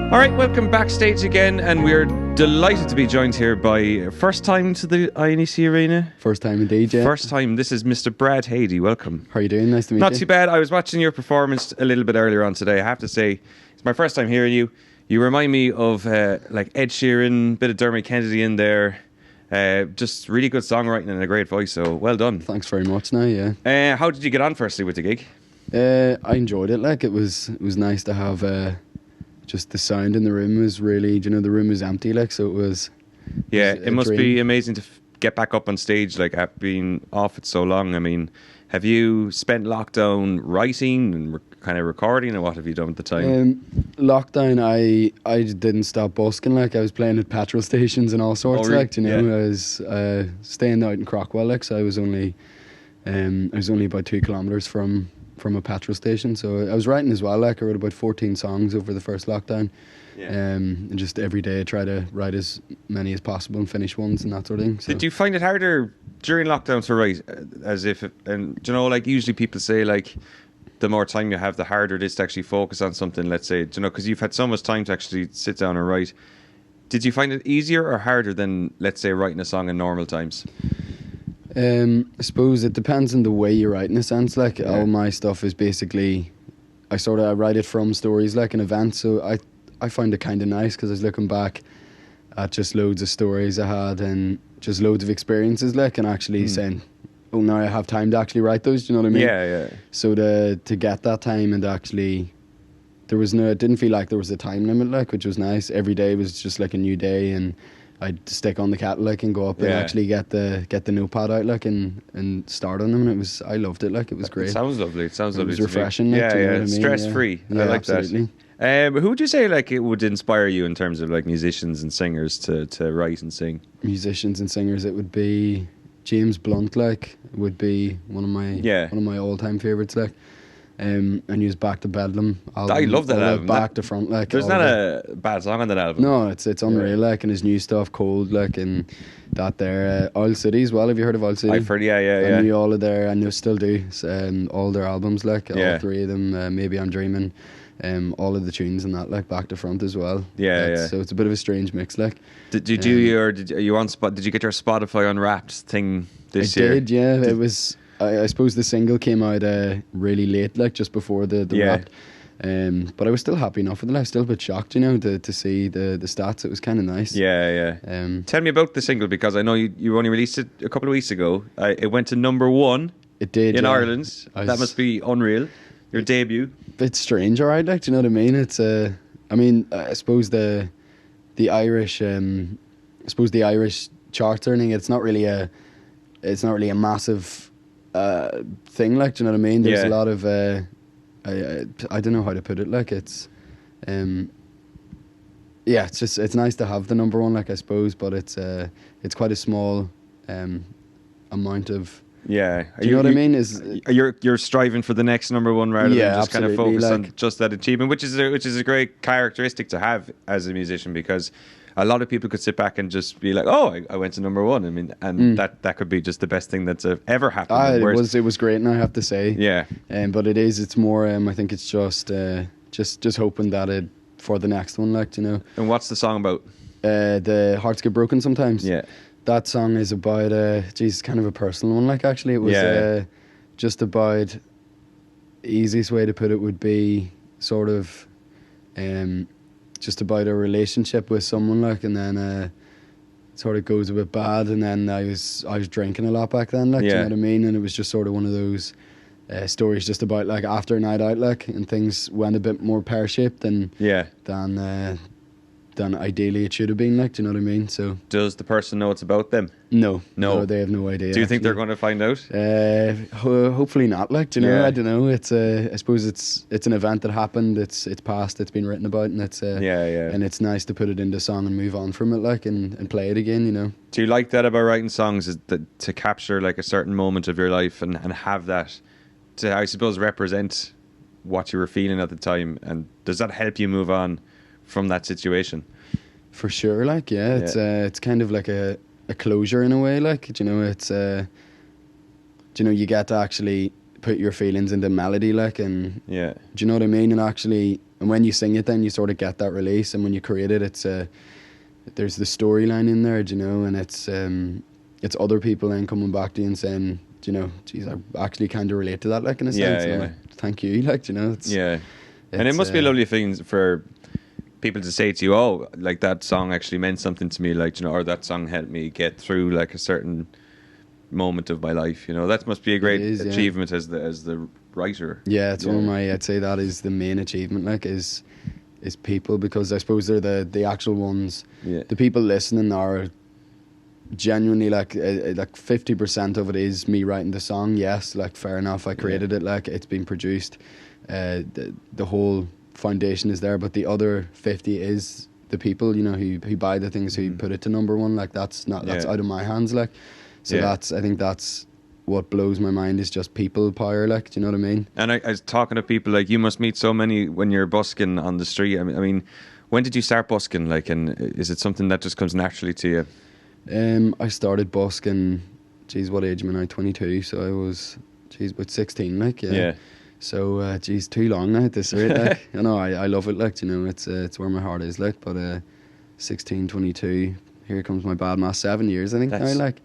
All right, welcome backstage again, and we're delighted to be joined here by first time to the INEC Arena. First time indeed, yeah. First time. This is Mr. Brad Heidi. Welcome. How are you doing? Nice to meet you. Not too bad. I was watching your performance a little bit earlier on today. I have to say, it's my first time hearing you. You remind me of like Ed Sheeran, bit of Dermot Kennedy in there. Just really good songwriting and a great voice. So well done. Thanks very much. Now, yeah. How did you get on firstly with the gig? I enjoyed it. Like it was nice to have. Just the sound in the room was really, the room was empty, like, so it was. Yeah, it it must dream. be amazing to get back up on stage, like, after being off it so long. I mean, have you spent lockdown writing and kind of recording, or what have you done at the time? Lockdown, I didn't stop busking. Like I was playing at petrol stations and all sorts. really? Like, I was staying out in Crockwell. Like, so I was only about 2 kilometers from a petrol station, so I was writing as well. Like I wrote about 14 songs over the first lockdown, and just every day I try to write as many as possible and finish ones and that sort of thing. So. Did you find it harder during lockdown to write, like usually people say like the more time you have, the harder it is to actually focus on something, let's say, because you've had so much time to actually sit down and write. Did you find it easier or harder than, let's say, writing a song in normal times? I suppose it depends on the way you write, in a sense. Like all my stuff is basically, I write it from stories, like an event. So I find it kind of nice because I was looking back at just loads of stories I had and just loads of experiences, like, and actually saying, oh, now I have time to actually write those. Do you know what I mean? Yeah. So to get that time and actually, it didn't feel like there was a time limit, like, which was nice. Every day was just like a new day, and I'd stick on the kettle, like, and go up and actually get the notepad out, like, and start on them. And I loved it, like, it was great. It sounds lovely. It was refreshing. Like, do you know what I mean? Stress free. Yeah, I like absolutely. that. Who would you say like it would inspire you in terms of like musicians and singers to write and sing? Musicians and singers, it would be James Blunt, like, would be one of my all time favourites, like. And he was Back to Bedlam album. I love that album. Back to front, like. There's not a bad song on that album. No, it's unreal, like, and his new stuff, Cold, like, and that there. Oil City as well. Have you heard of Oil City? I've heard, yeah. I knew all of their, I know still do, all their albums, like, all three of them. Maybe I'm Dreaming, all of the tunes and that, like, Back to Front as well. Yeah. So it's a bit of a strange mix, like. Did you do did you get your Spotify Unwrapped thing this year? I did, yeah. It was. I suppose the single came out really late, like just before the rap. But I was still happy enough with it. I was still a bit shocked, to see the stats. It was kind of nice. Yeah. Tell me about the single, because I know you only released it a couple of weeks ago. It went to number 1. It did in Ireland. That must be unreal. Your debut. Bit strange, alright. Like, do you know what I mean? It's I suppose the Irish chart turning. It's not really a massive thing, like, do you know what I mean? There's a lot of I don't know how to put it, like, it's it's nice to have the number 1, like, I suppose, but it's quite a small amount of. Yeah, do you know what I mean? You're striving for the next number 1 rather than just kind of focus on just that achievement, which is a great characteristic to have as a musician, because a lot of people could sit back and just be like, "Oh, I went to number 1." I mean, and that could be just the best thing that's ever happened. It was great, and I have to say, yeah. But it's more. I think it's just hoping that for the next one, like, And what's the song about? The Hearts Get Broken Sometimes. Yeah. That song is about it's kind of a personal one. Like, actually, it was just about. Easiest way to put it would be sort of, just about a relationship with someone, like, and then it sort of goes a bit bad, and then I was drinking a lot back then, like, do you know what I mean? And it was just sort of one of those stories just about, like, after a night out, like, and things went a bit more pear-shaped than ideally it should have been, like, do you know what I mean? So does the person know it's about them? No, they have no idea. Do you think they're going to find out? Hopefully not, like, do you know? I don't know. It's I suppose it's an event that happened. It's past. It's been written about, and it's and it's nice to put it into song and move on from it, like, and play it again, Do you like that about writing songs, is that to capture, like, a certain moment of your life and have that to, I suppose, represent what you were feeling at the time, and does that help you move on from that situation? For sure, like, it's kind of like a closure in a way, like, it's you get to actually put your feelings into melody, like, and Yeah. do you know what I mean? And actually, and when you sing it, then you sort of get that release. And when you create it, it's there's the storyline in there, do you know, and it's other people then coming back to you and saying, do you know, geez, I actually kind of relate to that, like, in a sense. And I'm like, thank you, like, do you know, and it must be a lovely thing for people to say to you, oh, like, that song actually meant something to me, like, you know, or that song helped me get through like a certain moment of my life, you know. That must be a great achievement as the writer. Yeah, it's one of my, I'd say that is the main achievement, like, is people, because I suppose they're the actual ones. The people listening are genuinely like 50% of it is me writing the song. Yes, like, fair enough, I created it, like, it's been produced, the whole foundation is there, but the other 50 is the people, you know, who buy the things, who put it to number one. Like, that's out of my hands, like. So I think that's what blows my mind, is just people power, like, do you know what I mean? And I was talking to people, like, you must meet so many when you're busking on the street. I mean, when did you start busking, like, and is it something that just comes naturally to you? I started busking, geez, what age am I now? 22, so I was, geez, about 16, like, so, geez, too long now at this rate, like. You know, I love it, like, you know, it's where my heart is, like, but 16, 22, here comes my bad maths, 7 years, I think, now, like.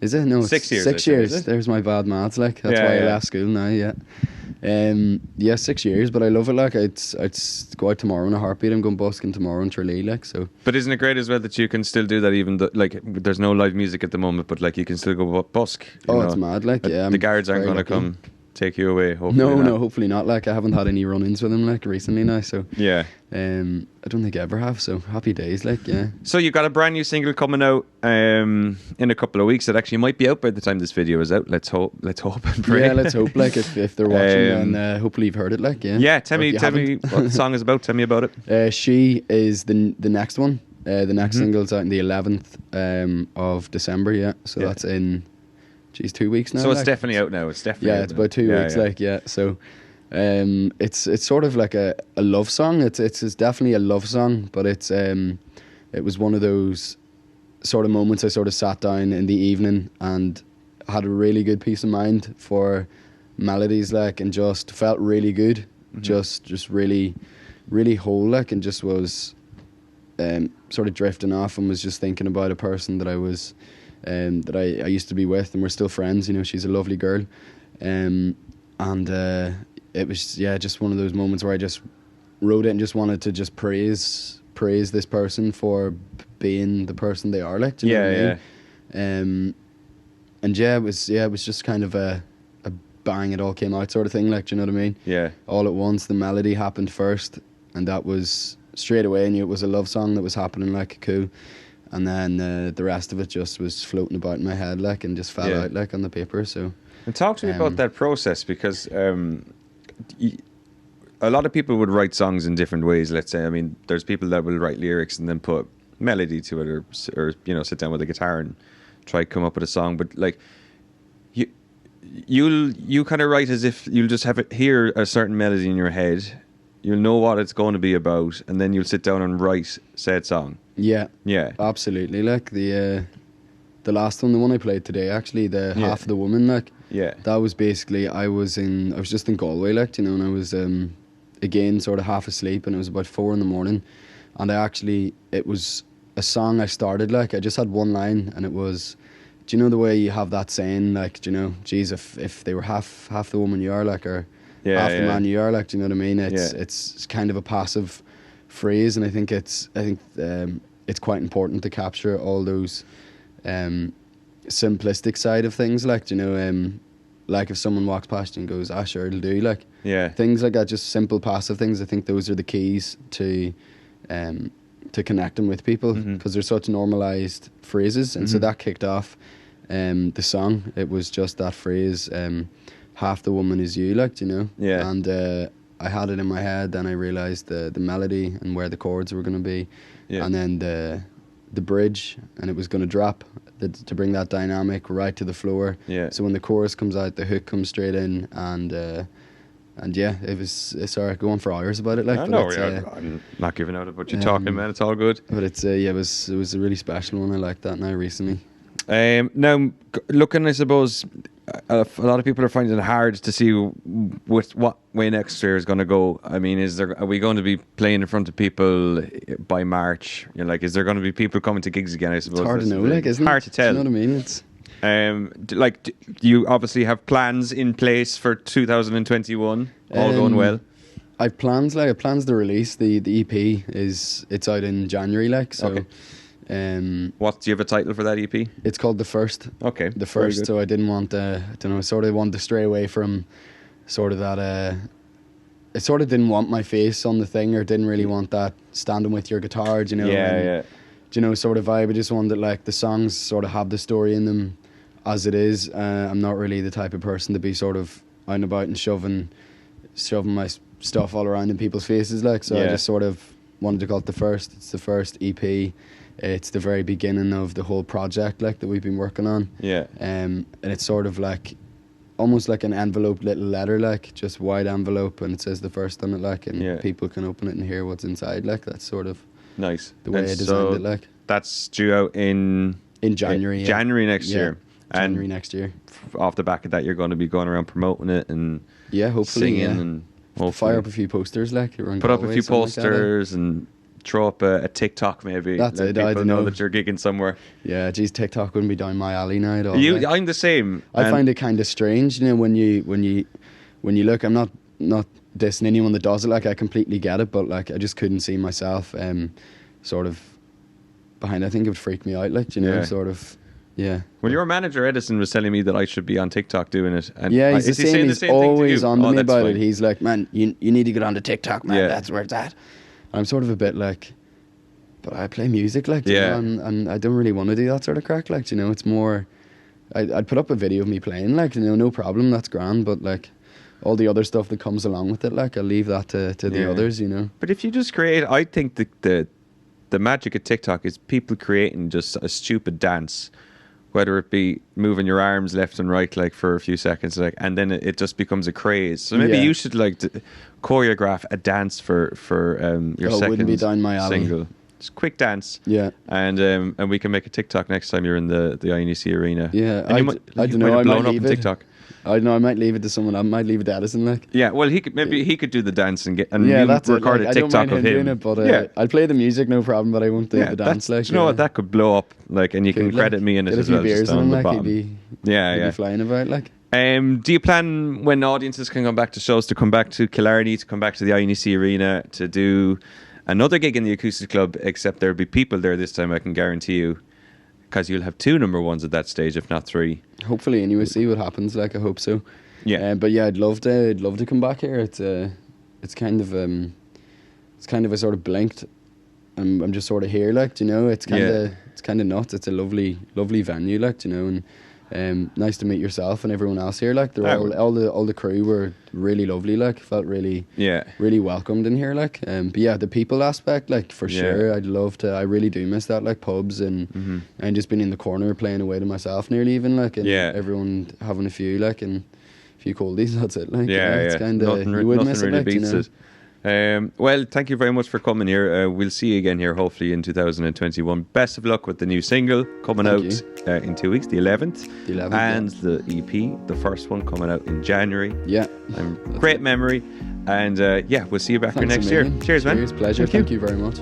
Is it? No, 6 years. 6 years. There's my bad maths, like. That's why I left school now, 6 years, but I love it, like. I'd go out tomorrow in a heartbeat. I'm going busking tomorrow in Tralee, like, so. But isn't it great as well that you can still do that, even though, like, there's no live music at the moment, but, like, you can still go busk? Oh, it's mad, like, yeah. The guards aren't going to come take you away, hopefully. No, hopefully not. Like, I haven't had any run-ins with them, like, recently now, so. Yeah. I don't think I ever have, so happy days, like, yeah. So you've got a brand new single coming out in a couple of weeks that actually might be out by the time this video is out. Let's hope and pray. Yeah, let's hope, like, if they're watching, then hopefully you've heard it, like, yeah. Yeah, tell me what the song is about. Tell me about it. She is the next one. The next single's out on the 11th of December, yeah. So that's in, geez, 2 weeks now. So it's definitely out now. It's definitely out it's about 2 weeks, like, so it's sort of like a love song. It's definitely a love song, but it was one of those sort of moments I sort of sat down in the evening and had a really good peace of mind for melodies, like, and just felt really good, just really, really whole, like, and just was sort of drifting off and was just thinking about a person that I was that I used to be with, and we're still friends, you know. She's a lovely girl, and it was just one of those moments where I just wrote it and just wanted to just praise this person for being the person they are, like, do you know what I mean? And it was just kind of a bang, it all came out sort of thing, like, do you know what I mean? Yeah. All at once, the melody happened first, and that was straight away I knew it was a love song that was happening, like, cool. And then the rest of it just was floating about in my head, like, and just fell out, like, on the paper. So. And talk to me about that process, because a lot of people would write songs in different ways. Let's say, I mean, there's people that will write lyrics and then put melody to it, or you know, sit down with a guitar and try to come up with a song. But, like, you kind of write as if you'll just hear a certain melody in your head. You'll know what it's going to be about, and then you'll sit down and write said song. Yeah, absolutely. Like the last one, the one I played today, actually, the Half of the Woman, like, that was basically, I was just in Galway, like, you know, and I was again sort of half asleep, and it was about 4 a.m, and it was a song I started, like, I just had one line, and it was, do you know the way you have that saying, like, do you know, geez, if they were half the woman you are, like, or half the man you are, like, do you know what I mean? It's kind of a passive phrase, and I think it's quite important to capture all those simplistic side of things, like, do you know, like, if someone walks past you and goes, sure, it'll do, like, things like that, just simple passive things. I think those are the keys to connecting with people, because they're such normalized phrases, and so that kicked off the song. It was just that phrase, half the woman is you, like, you know. And I had it in my head, then I realized the melody and where the chords were going to be, and then the bridge, and it was going to drop to bring that dynamic right to the floor. So when the chorus comes out, the hook comes straight in, and it was, sorry, go on for hours about it, like. I'm not giving out about you talking, man. It's all good. But it was a really special one. I like that now recently. Now, looking, I suppose, a lot of people are finding it hard to see with what way next year is going to go. I mean, are we going to be playing in front of people by March? You know, like, is there going to be people coming to gigs again? I suppose It's hard to know, like, isn't it? Hard to tell. Do you know what I mean? It's you obviously have plans in place for 2021. All going well. I've plans to release the EP. It's out in January, like, so. Okay. Do you have a title for that EP? It's called The First. Okay. The First. So I didn't want sort of wanted to stray away from sort of that. I sort of didn't want my face on the thing, or didn't really want that standing with your guitar, you know. Yeah. You know, sort of vibe. I just wanted, like, the songs sort of have the story in them as it is. I'm not really the type of person to be sort of out and about and shoving my stuff all around in people's faces, like. So I just sort of wanted to call it The First. It's the first EP. It's the very beginning of the whole project, like, that we've been working on. Yeah. And it's sort of like, almost like an envelope little letter, like, just wide envelope, and it says The First on it, like, and people can open it and hear what's inside, like. That's sort of nice the way I designed it, like. That's due out in January. January next year. January next year. Off the back of that, you're going to be going around promoting it and hopefully singing and hopefully fire up a few posters, like. Put up a few posters and throw up a TikTok, maybe. That's let it. people I don't know that you're gigging somewhere. Yeah, geez, TikTok wouldn't be down my alley now at all. I'm the same. I find it kind of strange, you know, when you look. I'm not dissing anyone that does it. Like, I completely get it, but, like, I just couldn't see myself sort of behind. I think it would freak me out, like, you know, sort of. Yeah. Well, your manager Edison was telling me that I should be on TikTok doing it. And he's the same. He's always on to me about it. He's like, man, you need to get onto TikTok, man. That's where it's at. I'm sort of a bit like, but I play music, like, you know, and I don't really want to do that sort of crack, like, you know. It's more, I'd put up a video of me playing, like, you know, no problem, that's grand, but, like, all the other stuff that comes along with it, like, I'll leave that to the others, you know. But if you just create, I think the magic of TikTok is people creating just a stupid dance, whether it be moving your arms left and right, like, for a few seconds, like, and then it just becomes a craze. So maybe you should, like, choreograph a dance for your second wouldn't be down my alley. single. Just quick dance. Yeah. And we can make a TikTok next time you're in the INEC Arena. Yeah. I don't know. I might leave it. TikTok. I don't know. I might leave it to someone. I might leave it to Edison, like. Yeah. Well, he could do the dance and that's record it. Like, a TikTok I don't mind of him. Doing it, but I'll play the music, no problem. But I won't do the dance, like. You know what? That could blow up, like, and you can credit me in it as well. Beers just on the like, bottom. he'd be flying about, like. Do you plan, when audiences can come back to shows, to come back to Killarney, to come back to the INEC Arena, to do another gig in the Acoustic Club, except there'll be people there this time, I can guarantee you, because you'll have 2 number ones at that stage, if not 3. Hopefully, anyway, see what happens, like, I hope so. Yeah. But yeah, I'd love to come back here. It's kind of a sort of blinked. I'm just sort of here, like, you know. It's kind of nuts. It's a lovely venue, like, you know, and nice to meet yourself and everyone else here. Like, they're all the crew were really lovely. Like, felt really welcomed in here. Like, but yeah, the people aspect, like, for sure, I'd love to. I really do miss that, like, pubs and just being in the corner playing away to myself, nearly even, like, and everyone having a few, like, and a few coldies. That's it. Like, it's kind of nothing really beats it. Well, thank you very much for coming here. We'll see you again here hopefully in 2021. Best of luck with the new single coming out in 2 weeks, the 11th. And the EP, the first one, coming out in January. Yeah. Great memory. And we'll see you back here next year. Cheers, man. Cheers, pleasure. Thank you very much.